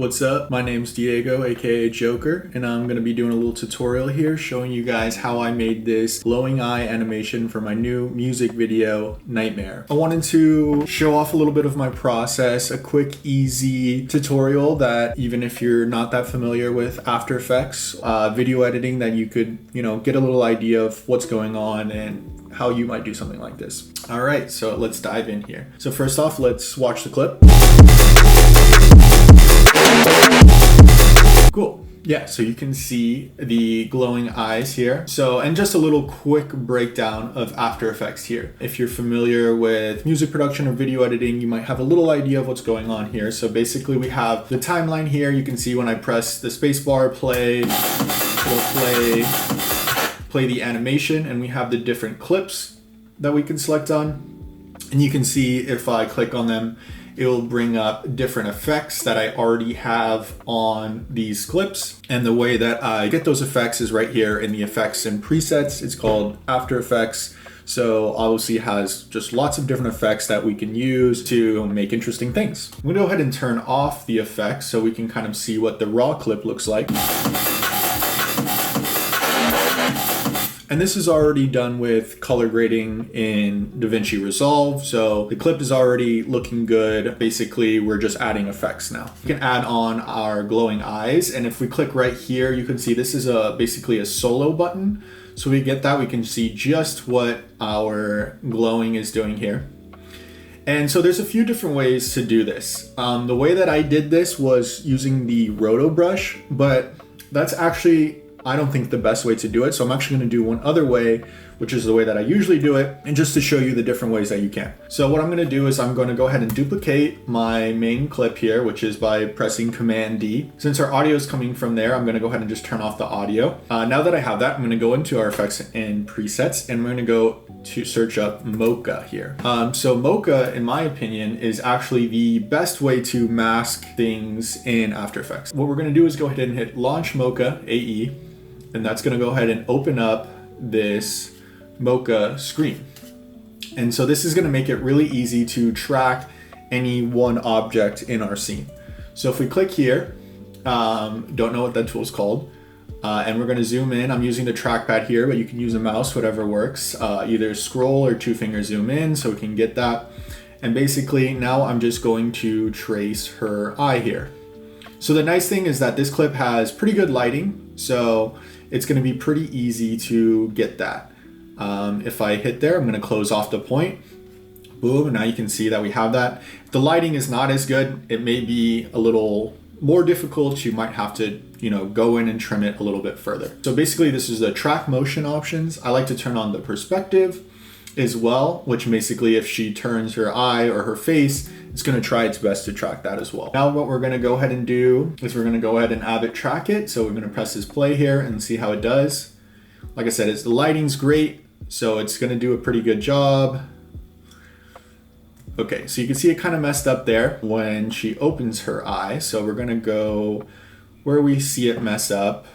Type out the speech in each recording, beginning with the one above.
What's up? My name's Diego, aka Joker, and I'm going to be doing a little tutorial here showing you guys how I made this glowing eye animation for my new music video, Nightmare. I wanted to show off a little bit of my process, a quick, easy tutorial that even if you're not that familiar with After Effects, video editing, that you could, get a little idea of what's going on and how you might do something like this. All right, so let's dive in here. So first off, let's watch the clip. Cool. Yeah, so you can see the glowing eyes here. So, and just a little quick breakdown of After Effects here. If you're familiar with music production or video editing, you might have a little idea of what's going on here. So basically we have the timeline here. You can see when I press the space bar, play, it'll play the animation, and we have the different clips that we can select on. And you can see if I click on them, it will bring up different effects that I already have on these clips. And the way that I get those effects is right here in the effects and presets. It's called After Effects. So obviously it has just lots of different effects that we can use to make interesting things. I'm gonna go ahead and turn off the effects so we can kind of see what the raw clip looks like. And this is already done with color grading in DaVinci Resolve. So the clip is already looking good. Basically, we're just adding effects now. We can add on our glowing eyes. And if we click right here, you can see this is basically a solo button. So we get that, we can see just what our glowing is doing here. And so there's a few different ways to do this. The way that I did this was using the roto brush, but that's actually, I don't think, the best way to do it. So I'm actually gonna do one other way, which is the way that I usually do it, and just to show you the different ways that you can. So what I'm gonna do is I'm gonna go ahead and duplicate my main clip here, which is by pressing Command D. Since our audio is coming from there, I'm gonna go ahead and just turn off the audio. Now that I have that, I'm gonna go into our effects and presets, and we're gonna go to search up Mocha here. So Mocha, in my opinion, is actually the best way to mask things in After Effects. What we're gonna do is go ahead and hit Launch Mocha AE, and that's gonna go ahead and open up this Mocha screen. And so this is gonna make it really easy to track any one object in our scene. So if we click here, don't know what that tool is called, and we're gonna zoom in. I'm using the trackpad here, but you can use a mouse, whatever works. Either scroll or two-finger zoom in so we can get that. And basically now I'm just going to trace her eye here. So the nice thing is that this clip has pretty good lighting, so it's gonna be pretty easy to get that. If I hit there, I'm gonna close off the point. Boom, and now you can see that we have that. If the lighting is not as good, it may be a little more difficult. You might have to, go in and trim it a little bit further. So basically this is the track motion options. I like to turn on the perspective as well, which basically if she turns her eye or her face, it's gonna try its best to track that as well. Now what we're gonna go ahead and do is we're gonna go ahead and Avid track it. So we're gonna press this play here and see how it does. Like I said, the lighting's great, so it's gonna do a pretty good job. Okay, so you can see it kind of messed up there when she opens her eye. So we're gonna go where we see it mess up.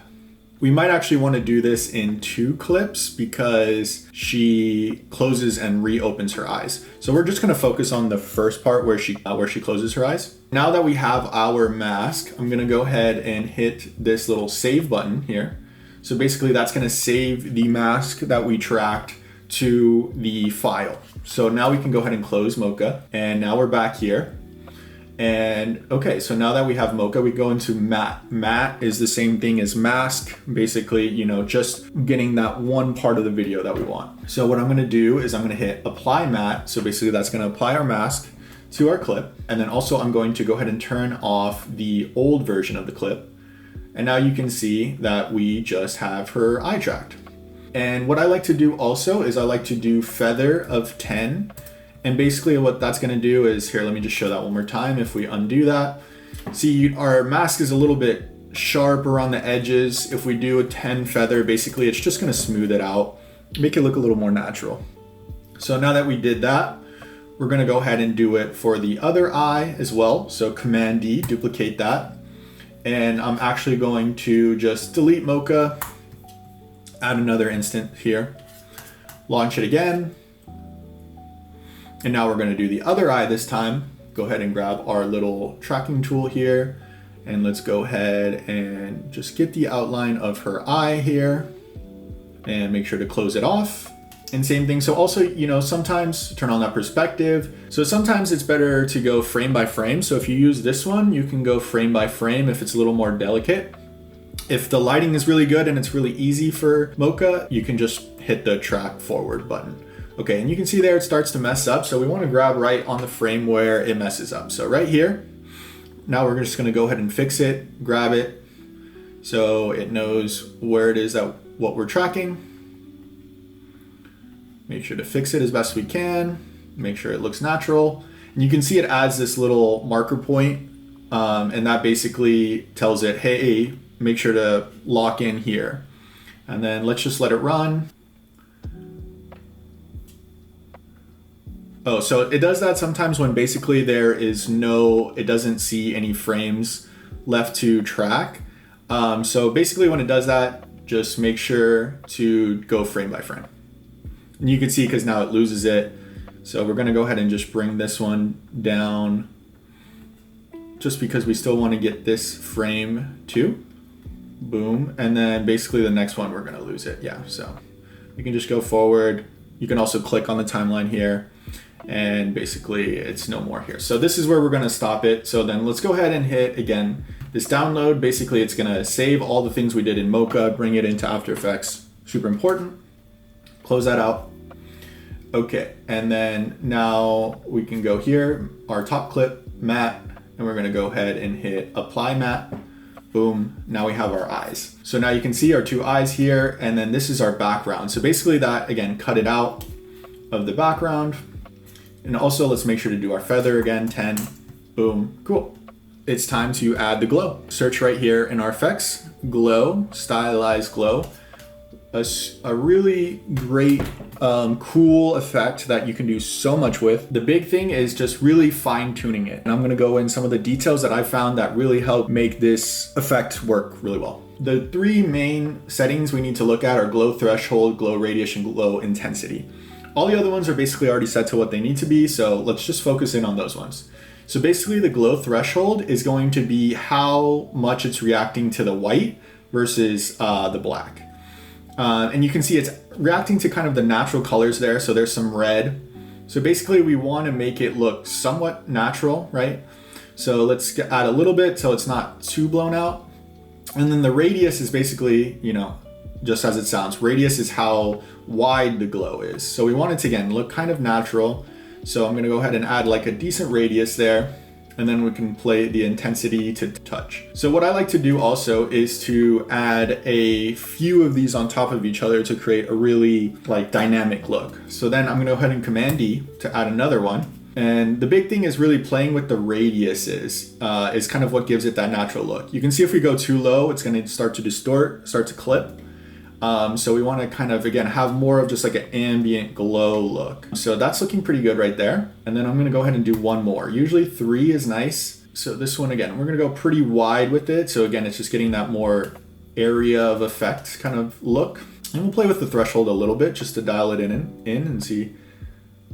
We might actually want to do this in two clips because she closes and reopens her eyes. So we're just going to focus on the first part where she closes her eyes. Now that we have our mask, I'm going to go ahead and hit this little save button here. So basically that's going to save the mask that we tracked to the file. So now we can go ahead and close Mocha, and now we're back here. And okay, so now that we have Mocha, we go into matte. Matte is the same thing as mask, basically, just getting that one part of the video that we want. So what I'm gonna do is I'm gonna hit apply matte. So basically that's gonna apply our mask to our clip. And then also I'm going to go ahead and turn off the old version of the clip. And now you can see that we just have her eye tracked. And what I like to do also is I like to do feather of 10. And basically what that's gonna do is, here, let me just show that one more time. If we undo that, see our mask is a little bit sharp around the edges. If we do a 10 feather, basically it's just gonna smooth it out, make it look a little more natural. So now that we did that, we're gonna go ahead and do it for the other eye as well. So Command D, duplicate that. And I'm actually going to just delete Mocha, add another instant here, launch it again. And now we're gonna do the other eye this time. Go ahead and grab our little tracking tool here And let's go ahead and just get the outline of her eye here and make sure to close it off. And same thing. So also, you know, sometimes turn on that perspective. So sometimes it's better to go frame by frame. So if you use this one, you can go frame by frame if it's a little more delicate. If the lighting is really good and it's really easy for Mocha, you can just hit the track forward button. Okay, and you can see there it starts to mess up. So we want to grab right on the frame where it messes up. So right here, now we're just going to go ahead and fix it, grab it, so it knows where it is that what we're tracking. Make sure to fix it as best we can. Make sure it looks natural. And you can see it adds this little marker point, and that basically tells it, hey, make sure to lock in here. And then let's just let it run. Oh, so it does that sometimes when basically there is it doesn't see any frames left to track. So basically when it does that, just make sure to go frame by frame. And you can see because now it loses it. So we're gonna go ahead and just bring this one down just because we still wanna get this frame too. Boom. And then basically the next one, we're gonna lose it. Yeah, so we can just go forward. You can also click on the timeline here and basically it's no more here. So this is where we're gonna stop it. So then let's go ahead and hit again, this download. Basically it's gonna save all the things we did in Mocha, bring it into After Effects. Super important. Close that out. Okay, and then now we can go here, our top clip, matte, and we're gonna go ahead and hit apply matte. Boom, now we have our eyes. So now you can see our two eyes here, and then this is our background. So basically that, again, cut it out of the background. And also let's make sure to do our feather again, 10, boom, cool. It's time to add the glow. Search right here in our effects, glow, stylized glow. A really great, cool effect that you can do so much with. The big thing is just really fine tuning it. And I'm gonna go in some of the details that I found that really help make this effect work really well. The three main settings we need to look at are glow threshold, glow radius, and glow intensity. All the other ones are basically already set to what they need to be, so let's just focus in on those ones. So basically the glow threshold is going to be how much it's reacting to the white versus the black. And you can see it's reacting to kind of the natural colors there. So there's some red. So basically we want to make it look somewhat natural, right? So let's add a little bit so it's not too blown out. And then the radius is basically, you know, just as it sounds. Radius is how wide the glow is. So we want it to, again, look kind of natural. So I'm going to go ahead and add like a decent radius there. And then we can play the intensity to touch. So what I like to do also is to add a few of these on top of each other to create a really like dynamic look. So then I'm gonna go ahead and Command D to add another one. And the big thing is really playing with the radiuses is kind of what gives it that natural look. You can see if we go too low, it's gonna start to distort, start to clip. So we want to kind of, again, have more of just like an ambient glow look. So that's looking pretty good right there. And then I'm going to go ahead and do one more. Usually 3 is nice. So this one, again, we're going to go pretty wide with it. So again, it's just getting that more area of effect kind of look. And we'll play with the threshold a little bit just to dial it in and see.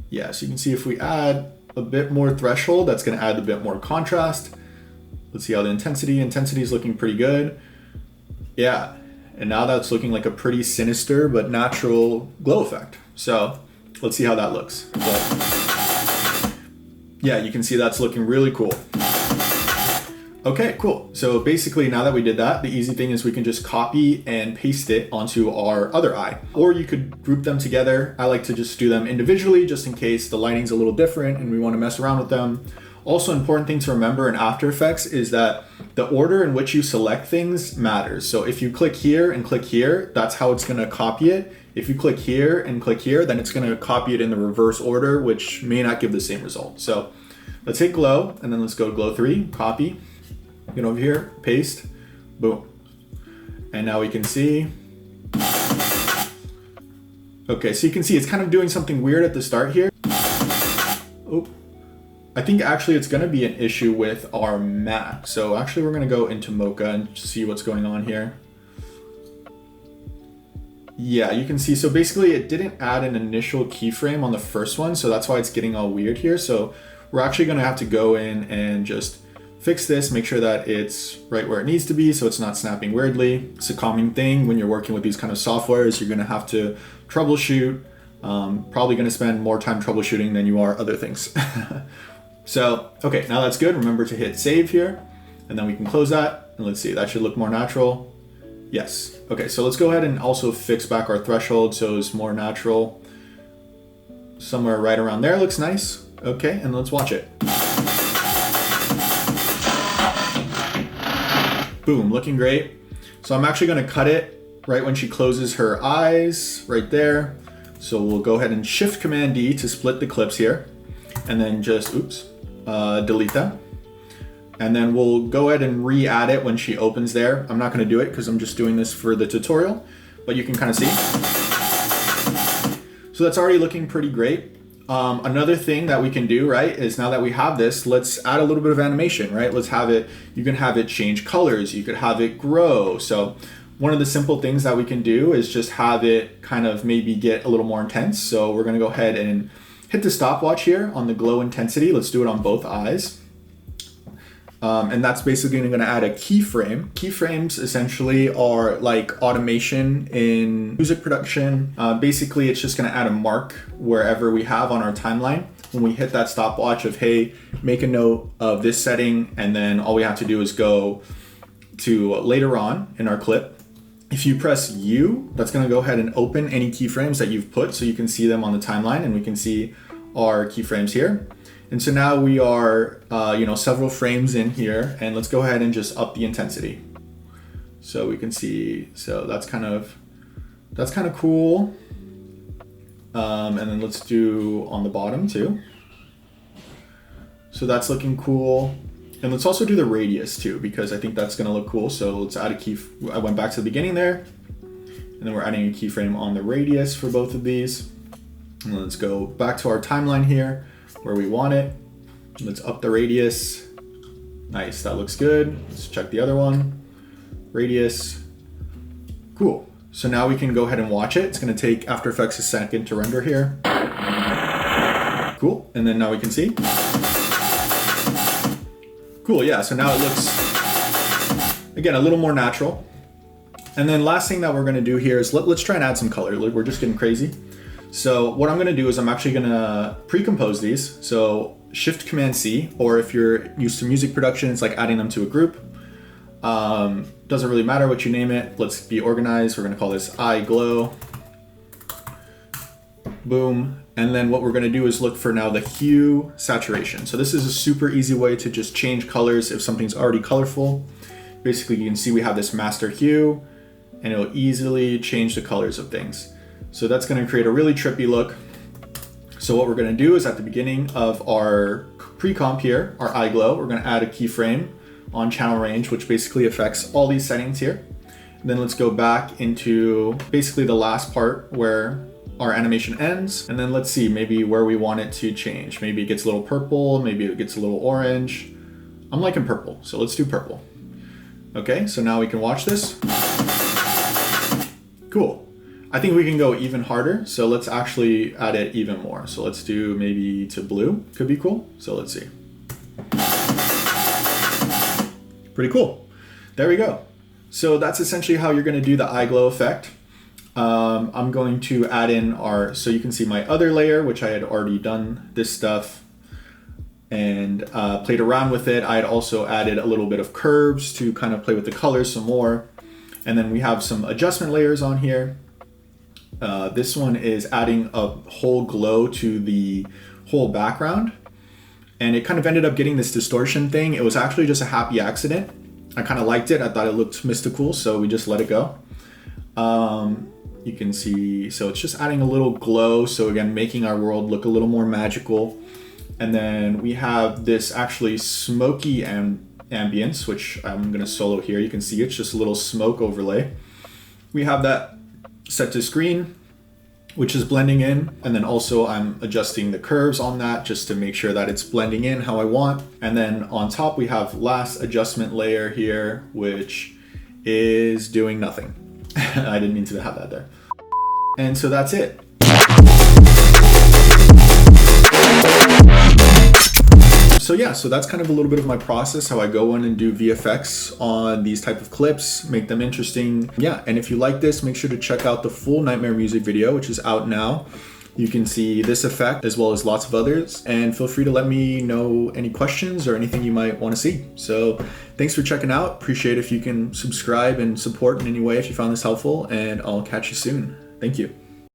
Yeah, so you can see if we add a bit more threshold, that's going to add a bit more contrast. Let's see how the intensity is looking pretty good. Yeah. And now that's looking like a pretty sinister but natural glow effect. So let's see how that looks. But yeah, you can see that's looking really cool. Okay, cool. So basically now that we did that, the easy thing is we can just copy and paste it onto our other eye. Or you could group them together. I like to just do them individually just in case the lighting's a little different and we want to mess around with them. Also, important thing to remember in After Effects is that the order in which you select things matters. So if you click here and click here, that's how it's going to copy it. If you click here and click here, then it's going to copy it in the reverse order, which may not give the same result. So let's hit glow and then let's go to glow 3, copy, get over here, paste, boom. And now we can see. Okay, so you can see it's kind of doing something weird at the start here. Oh. I think actually it's going to be an issue with our matte. So actually we're going to go into Mocha and see what's going on here. Yeah, you can see, so basically it didn't add an initial keyframe on the first one, so that's why it's getting all weird here. So we're actually going to have to go in and just fix this, make sure that it's right where it needs to be so it's not snapping weirdly. It's a common thing when you're working with these kind of softwares. You're gonna have to troubleshoot, probably gonna spend more time troubleshooting than you are other things. So, okay, now that's good. Remember to hit save here, and then we can close that, and let's see, that should look more natural. Yes. Okay, so let's go ahead and also fix back our threshold so it's more natural. Somewhere right around there looks nice. Okay, and let's watch it. Boom, looking great. So I'm actually gonna cut it right when she closes her eyes, right there. So we'll go ahead and Shift Command D to split the clips here, and then just, delete them. And then we'll go ahead and re-add it when she opens there. I'm not gonna do it because I'm just doing this for the tutorial, but you can kind of see. So that's already looking pretty great. Another thing that we can do, right, is now that we have this, let's add a little bit of animation, right? Let's have it, you can have it change colors, you could have it grow. So one of the simple things that we can do is just have it kind of maybe get a little more intense. So we're gonna go ahead and hit the stopwatch here on the glow intensity. Let's do it on both eyes. And that's basically going to add a keyframe. Keyframes essentially are like automation in music production. Basically, it's just going to add a mark wherever we have on our timeline. When we hit that stopwatch of, hey, make a note of this setting, and then all we have to do is go to later on in our clip. If you press U, that's going to go ahead and open any keyframes that you've put so you can see them on the timeline, and we can see our keyframes here. And so now we are, several frames in here, and let's go ahead and just up the intensity. So we can see, so that's kind of cool. And then let's do on the bottom too. So that's looking cool. And let's also do the radius too, because I think that's gonna look cool. So let's add a key, I went back to the beginning there, and then we're adding a keyframe on the radius for both of these. And let's go back to our timeline here, where we want it. Let's up the radius. Nice, that looks good. Let's check the other one. Radius. Cool. So now we can go ahead and watch it. It's gonna take After Effects a second to render here. Cool, and then now we can see. Cool, yeah, so now it looks, again, a little more natural. And then last thing that we're gonna do here is let's try and add some color. We're just getting crazy. So what I'm gonna do is I'm actually gonna pre-compose these. So Shift Command C, or if you're used to music production, it's like adding them to a group. Doesn't really matter what you name it. Let's be organized. We're gonna call this Eye Glow. Boom. And then what we're gonna do is look for now the hue saturation. So this is a super easy way to just change colors if something's already colorful. Basically, you can see we have this master hue, and it'll easily change the colors of things. So that's going to create a really trippy look. So what we're going to do is at the beginning of our pre-comp here, our eye glow, we're going to add a keyframe on channel range, which basically affects all these settings here. And then let's go back into basically the last part where our animation ends. And then let's see maybe where we want it to change. Maybe it gets a little purple, maybe it gets a little orange. I'm liking purple, so let's do purple. Okay, so now we can watch this. Cool. I think we can go even harder, so let's actually add it even more. So let's do maybe to blue, could be cool. So let's see. Pretty cool. There we go. So that's essentially how you're gonna do the eye glow effect. I'm going to add in so you can see my other layer, which I had already done this stuff and played around with it. I had also added a little bit of curves to kind of play with the colors some more. And then we have some adjustment layers on here. This one is adding a whole glow to the whole background. And it kind of ended up getting this distortion thing. It was actually just a happy accident. I kind of liked it. I thought it looked mystical, so we just let it go. You can see, so it's just adding a little glow. So again, making our world look a little more magical. And then we have this actually smoky ambience, which I'm gonna solo here. You can see it's just a little smoke overlay. We have that set to screen, which is blending in. And then also I'm adjusting the curves on that just to make sure that it's blending in how I want. And then on top, we have last adjustment layer here, which is doing nothing. I didn't mean to have that there. And so that's it. So yeah, so that's kind of a little bit of my process, how I go in and do VFX on these type of clips, make them interesting. Yeah, and if you like this, make sure to check out the full Nightmare music video, which is out now. You can see this effect as well as lots of others, and feel free to let me know any questions or anything you might want to see. So thanks for checking out. Appreciate if you can subscribe and support in any way if you found this helpful, and I'll catch you soon. Thank you.